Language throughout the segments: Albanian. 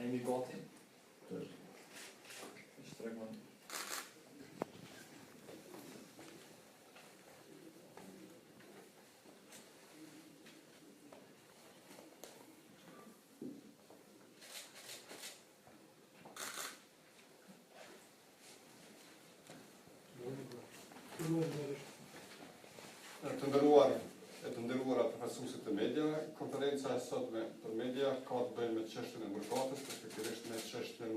Emi gati? Ishtë regman. Të nderuara përfaqësuesit të media, konferenca e sotme për media ka të bëjë me çështjen e mëkatës, respektivisht me çështjen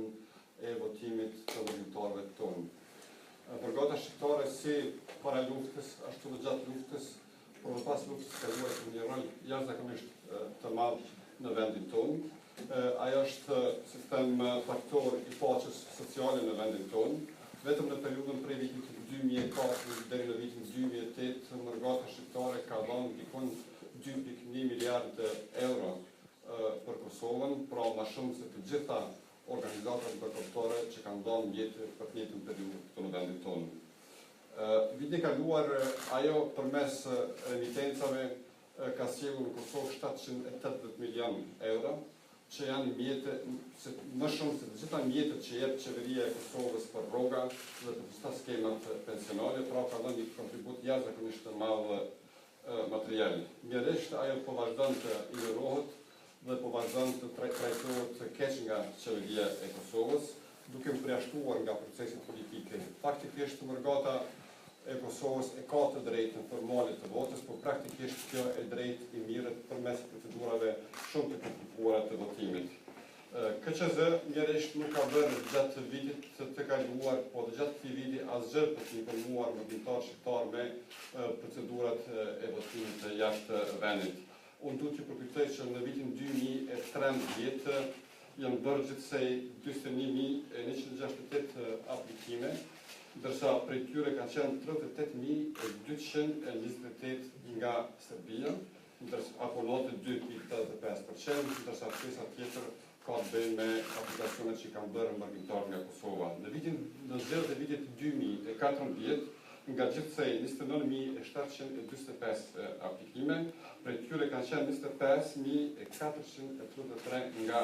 e votimit të votëtarëve tonë. Mëkata shqiptare si para luftës, ashtu dhe gjatë luftës, por më pas luftës ka luajtur një rol jashtëzakonisht të madh në vendin tonë. Ajo është sistem faktor i paqes sociale në vendin tonë. Vetëm në periudhën prej vitit 2004 deri në vitin 2008, mëkata shqiptare ka dhënë dikon 2.1 miliardë euro për Kosovën, pra më shumë se të gjitha organizatat ndërkombëtare që kanë dhënë jetë për të njëjtën periudhë këtu në vendin tonë. Vitin e kaluar ajo përmes remitencave ka sjellur në Kosovë 780 milion euro, që janë mjete, më shumë se të gjitha mjetet që jep qeveria e Kosovës për rroga dhe të gjitha skemat pensionale, pra ka dhënë një kontribut jashtëzakonisht të madh material. Mjerisht ajo po vazhdon të ignorohet dhe po vazhdon të trajtohet keq nga qeveria e Kosovës, duke u përjashtuar nga procesi politik. Faktikisht mëkata e Kosovës e ka të drejtën formale të votës, por praktikisht kjo e drejtë i mirët përmes procedurave shumë të komplikuara të votimit. KQZ mjerisht nuk ka bërë gjatë vitit të kaluar, po dhe gjatë këtij viti asgjë për të informuar votëtarët shqiptar me procedurat e votimit të jashtë vendit. Unë duhet t'ju përkujtoj që në vitin 2013 janë bërë gjithsej 21.168 aplikime, ndërsa prej tyre kanë qenë 38.228 nga Serbia, apo 92.85%, ndërsa pjesa tjetër ka të bëjë me aplikacionet që kanë bërë mbarimtar nga Kosova. Në zgjedhjet e vitit 2014, nga gjithsej 29.745 aplikime, prej tyre kanë qenë 25.433 nga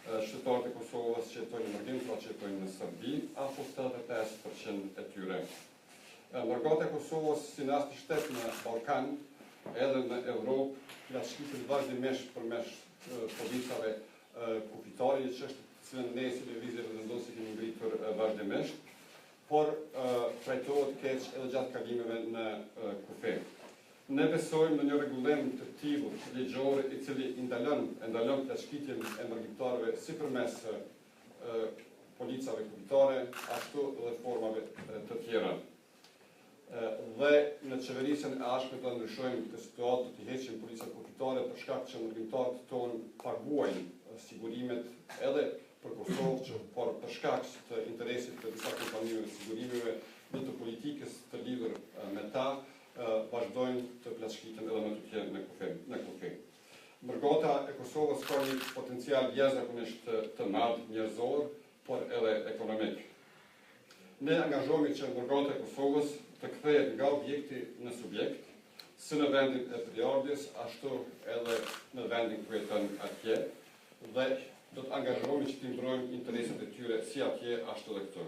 shqiptarët e Kosovës që jetojnë në Mërgim, pra që jetojnë në Serbi, apo 75% e tyre. Mëkata e Kosovës si në asnjë shtet në Ballkan, edhe në Europë, plashkitet vazhdimisht përmes policave kufitare, që është cilën ne si lëvizje vendosi kemi ngritur vazhdimisht, por trajtohet keq edhe gjatë kalimeve në kufi. Ne besojmë në një rregullim të tillë ligjor i cili ndalon plashkitjen e mërgimtarëve si përmes policave kufitare, ashtu dhe formave të tjera. Dhe në qeverisjen e ardhshme do ndryshojmë këtë situatë, do t'i heqim policat kufitare për shkak që mërgimtarët tonë paguajnë sigurimet edhe për Kosovë, por për shkak të interesit të disa kompanive të sigurimeve dhe të politikës të lidhur me ta, vazhdojnë të plashkiten edhe më të tjerë në kufi. Mëkata e Kosovës ka një potencial jashtëzakonisht të madh njerëzor, por edhe ekonomik. Ne angazhohemi që mëkata e Kosovës të kthehet nga objekti në subjekt, si në vendin e periardhjes, ashtu edhe në vendin ku jeton atje, dhe do të angazhohemi që të ndrojmë interesat e tyre si atje, ashtu dhe këtu.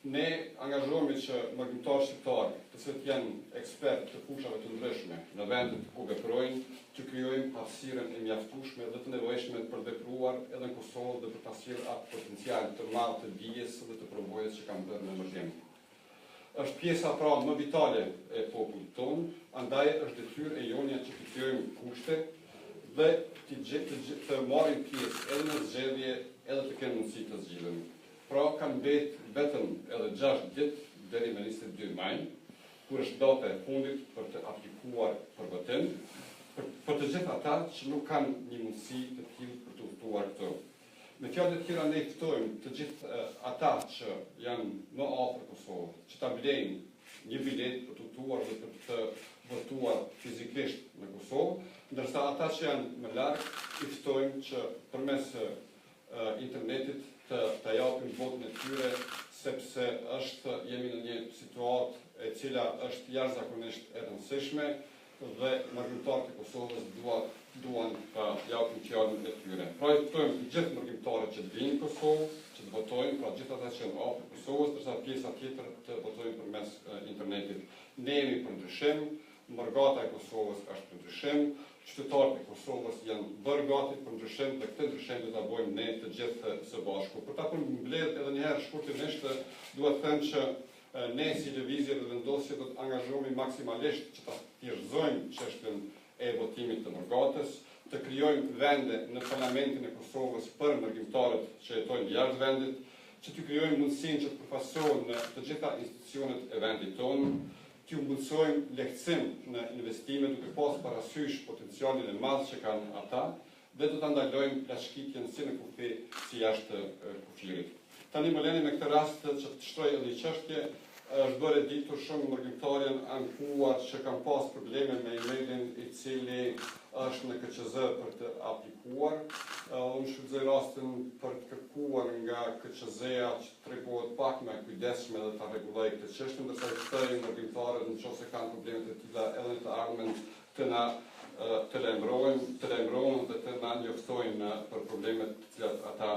Ne angazhohemi që mërgimtarë shqiptarë, të cilët janë ekspertë të fushave të ndryshme në vendet ku veprojnë, të krijojmë hapësirën e mjaftueshme dhe të nevojshme për të vepruar edhe në Kosovë dhe për ta sjellë atë potencial të madh të dijes dhe të përvojës që kanë bërë në mërgjim. Është pjesa pra më vitale e popullit tonë, andaj është detyrë e jonia që të krijojmë kushte dhe të marrim pjesë edhe në zgjedhje, edhe të kenë mundësi të zgjidhen. Pra kanë mbetë vetëm edhe 6 ditë deri në 22 maj, kur është data e fundit për të aplikuar për votim, për të gjithë ata që nuk kanë një mundësi të tillë për të votuar këtu. Me fjalë të tjera ne ftojmë të gjithë ata që janë më afër Kosovës, që ta blejnë një bilet për të votuar dhe për të votuar fizikisht në Kosovë, ndërsa ata që janë më larg i ftojmë që përmes internetit të japim votën e tyre, sepse jemi në një situatë e cila është jashtëzakonisht e rëndësishme dhe mërgjimtarët e Kosovës duan të japin fjalën e tyre. Pra i ftojmë të gjithë mërgjimtarët që të vinë në Kosovë, që të votojnë, pra gjithë ata që janë afër Kosovës, ndërsa pjesa tjetër të votojnë përmes internetit. Ne jemi për ndryshim, mërgata e Kosovës është për ndryshim, qytetarët e Kosovës janë bërë gati për ndryshim dhe këtë ndryshim do ta bëjmë ne të gjithë së bashku. Për ta përmbledhur edhe një herë shkurtimisht, duhet të them që ne si lëvizje dhe vendosje do të angazhohemi maksimalisht që ta thjeshtëzojmë çështjen e votimit të mërgatës, të krijojmë vende në parlamentin e Kosovës për mërgjimtarët që jetojnë jashtë vendit, që të krijojmë mundësinë që të përfasohen në të gjitha institucionet e vendit tonë, që mundsojmë lehtësim në investime duke pas parasysh potencialin e madh që kanë ata dhe do ta ndalojmë plashkitjen si në kufi si jashtë kufirit. Tani më leni me këtë rast që të shtroj edhe një çështje, është bërë ditur shumë mërgjimtarë janë ankuar që kanë pas probleme me emailin i cili është në KQZ për të aplikuar. Unë shfrytëzoj rastin për të kërkuar nga KQZ-ja që tregohet pak më e kujdesshme dhe ta rregulloj këtë çështje, ndërsa i ftoj mërgjimtarët nëse kanë probleme të tilla edhe në të ardhmen të lajmërohen dhe të na njoftojnë për problemet të cilat ata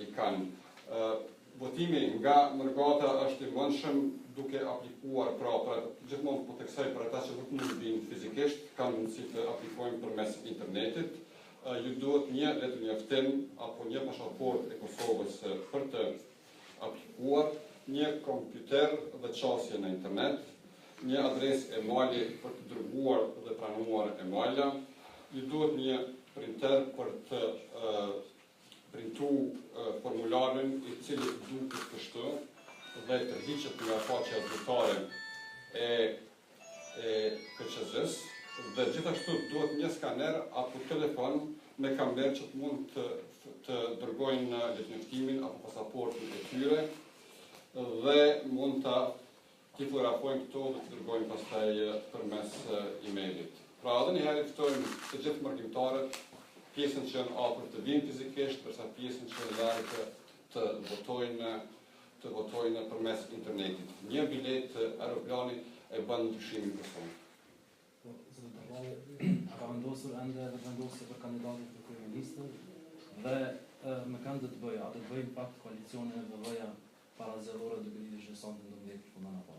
i kanë. Votimi nga mërgata është i mundshëm duke aplikuar gjithmonë po theksoj për ata që nuk mund të vinë fizikisht, kanë mundësi të aplikojnë përmes internetit. Ju duhet një letër njoftim apo një pasaportë e Kosovës për të aplikuar, një kompjuter dhe qasje në internet, një adresë e-maili për të dërguar dhe pranuar e-maila, ju duhet një printer për të printu formularin i cili duket kështu dhe tërhiqet nga faqja zyrtare e KQZ-s dhe gjithashtu duhet një skaner apo telefon me kamerë që të mund të dërgojnë letërnjoftimin apo pasaportën e tyre dhe mund t'i fotografojnë këto dhe të dërgojnë pastaj përmes e-mailit. Pra edhe një herë ftojmë të gjithë mërgjimtarët, pjesën që janë afër të vinë fizikisht, përsa pjesën që janë larg të votojnë përmes internetit. Një bilet aeroplani e bën ndryshimin personal. A ka vendosur ende dhe vendosje për kandidatit të kryeministër dhe me kanë të bëja, a të bëjmë pak koalicione dhe bëja para zgjedhore duke lidhur që sonte ndërmjet përfundon apo.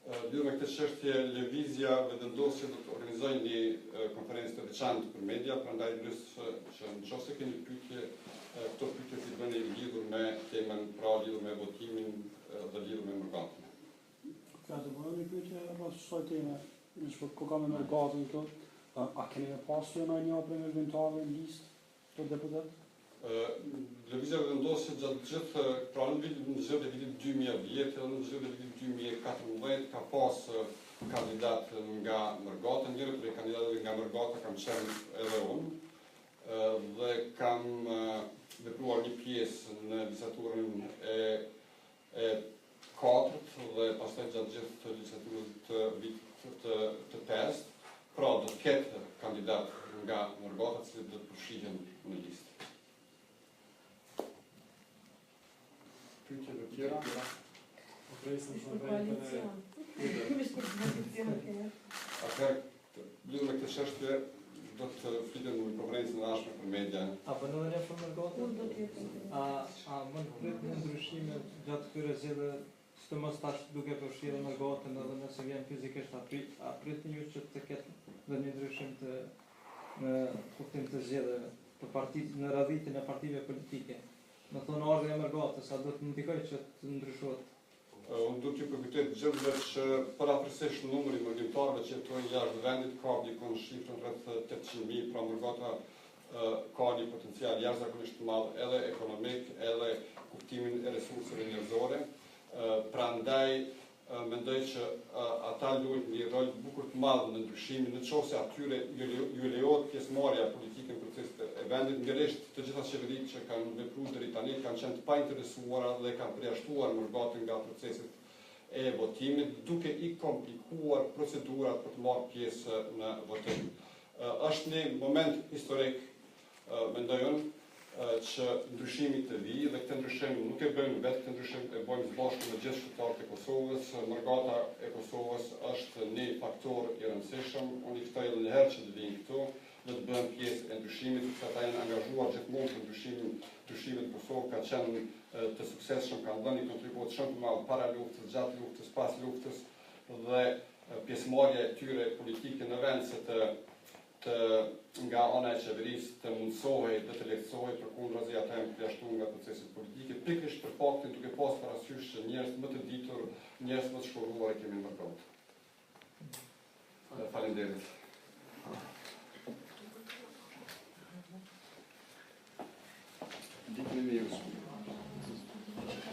Lidhur me këtë çështje, lëvizja vendosje do të organizojë një konferencë të veçantë për media, prandaj që nëse keni pyetje, këto pyetje që bëni lidhur me temën, pra lidhur me votimin dhe lidhur me mërgatën. Ka të bëjë një pyetje apo çfarë teme? Nëse ku kam mërgatën këtu, a keni me pasur një preventivare në listë të deputet? Lëvizja vendosje gjatë gjithë, pra në zgjedhjet e vitit 2010 dhe në zgjedhjet e vitit 2014 ka pas kandidat nga mërgata, njëri prej kandidatëve nga mërgata kam qenë edhe unë dhe kam vepruar një pjesë në legislaturën e 4 dhe pastaj gjatë gjithë të legislaturës të vitit të 5, pra do të ketë kandidat nga mërgata që do të përfshihen në listë. Pyetje të tjera? Atëherë, lidhur me këtë çështje, do të flitem në konferencën e dashme për media. Apo në dhe për mërgatën? A më në prit në ndryshime gjatë këtyre zgjedhjeve, sidomos tash duke përfshirë mërgatën edhe nëse vjen fizikisht a prit një që të ketë dhe një ndryshim në kuptim të zgjedhjeve të partitë në radhitin e partive politike? Në thonë ardhja e mërgatës, a do të ndikoj që të ndryshohet? Unë do t'ju përkujtoj të gjithëve që për afërsisht numri mërgjimtarëve që jetojnë jashtë vendit ka dikon shifrën rreth 800.000, pra mërgata ka një potencial jashtëzakonisht të madh edhe ekonomik, edhe kuptimin e resurseve njerëzore. Prandaj mendoj që ata luajnë një rol bukur të madh në ndryshimin, nëse atyre ju lejohet pjesëmarrja politike në proceset e vendit, ngjerisht të gjitha qeveritë që kanë vepruar deri tani kanë qenë të painteresuara dhe kanë përjashtuar mërgatën nga proceset e votimit, duke i komplikuar procedurat për të marrë pjesë në votim. Është një moment historik, mendoj unë, që ndryshimi të vijë dhe këtë ndryshim nuk e bëjmë vetë, këtë ndryshim e bëjmë së bashku me gjithë shqiptarët e Kosovës. Margata e Kosovës është një faktor i rëndësishëm. Unë i ftoj edhe një herë që të vinë këtu, dhe të bëhen pjesë e ndryshimit, sepse ata janë angazhuar gjithmonë për ndryshimin në Kosovë, ka qenë të suksesshëm, kanë dhënë një kontribut shumë të madh para luftës, gjatë luftës, pas luftës, dhe pjesëmarrja e tyre politike në vend se nga ana e qeverisë të mundsohej dhe të lehtësohej, përkundrazi ata janë përjashtuar nga proceset politike, pikërisht për faktin duke pas parasysh që njerëz më të ditur, njerëz më të shkolluar e kemi në Margot. Faleminderit. Ditë me mirë.